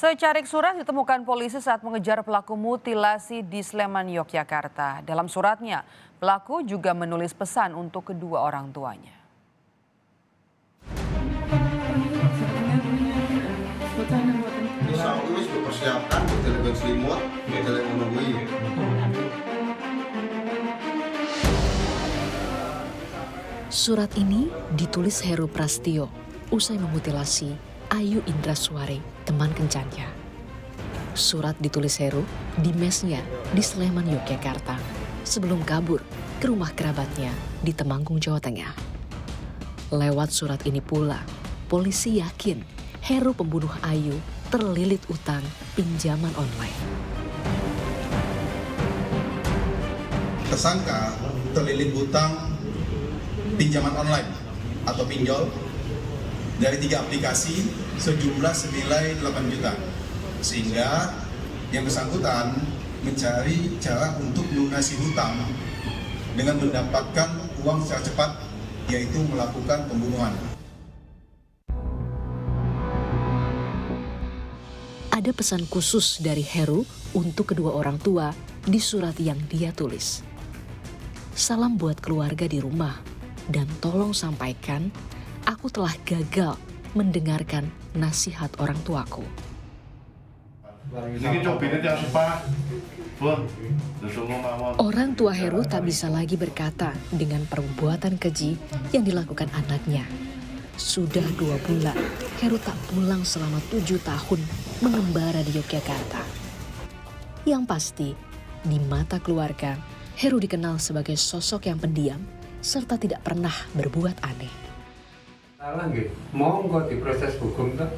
Secarik surat ditemukan polisi saat mengejar pelaku mutilasi di Sleman, Yogyakarta. Dalam suratnya, pelaku juga menulis pesan untuk kedua orang tuanya. Persiapkan telepon selimut, telepon menunggu. Surat ini ditulis Heru Prastio usai memutilasi Ayu Indraswari, teman kencannya. Surat ditulis Heru di mesnya di Sleman, Yogyakarta sebelum kabur ke rumah kerabatnya di Temanggung, Jawa Tengah. Lewat surat ini pula, polisi yakin Heru pembunuh Ayu terlilit utang pinjaman online. Tersangka terlilit hutang pinjaman online atau pinjol dari 3 aplikasi sejumlah senilai 8 juta. Sehingga yang bersangkutan mencari cara untuk melunasi hutang dengan mendapatkan uang secara cepat, yaitu melakukan pembunuhan. Ada pesan khusus dari Heru untuk kedua orang tua di surat yang dia tulis. Salam buat keluarga di rumah dan tolong sampaikan aku telah gagal mendengarkan nasihat orang tuaku. Orang tua Heru tak bisa lagi berkata dengan perbuatan keji yang dilakukan anaknya. Sudah 2 bulan, Heru tak pulang selama 7 tahun mengembara di Yogyakarta. Yang pasti, di mata keluarga, Heru dikenal sebagai sosok yang pendiam serta tidak pernah berbuat aneh. Salah nggih, monggo diproses hukum tak?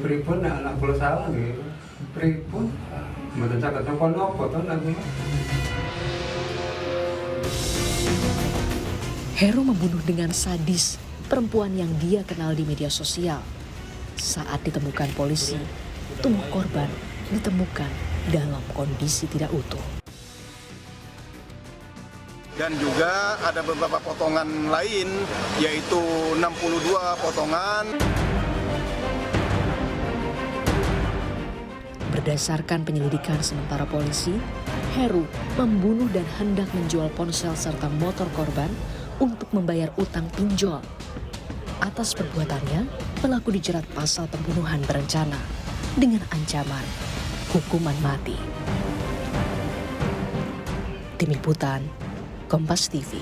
Pripun anak kula salah nggih. Pripun? Mboten saged napa-napa to anak kula. Heru membunuh dengan sadis perempuan yang dia kenal di media sosial. Saat ditemukan polisi, tubuh korban ditemukan dalam kondisi tidak utuh. Dan juga ada beberapa potongan lain, yaitu 62 potongan. Berdasarkan penyelidikan sementara polisi, Heru membunuh dan hendak menjual ponsel serta motor korban untuk membayar utang pinjol. Atas perbuatannya, pelaku dijerat pasal pembunuhan berencana dengan ancaman hukuman mati. Tim Liputan, Kompas TV.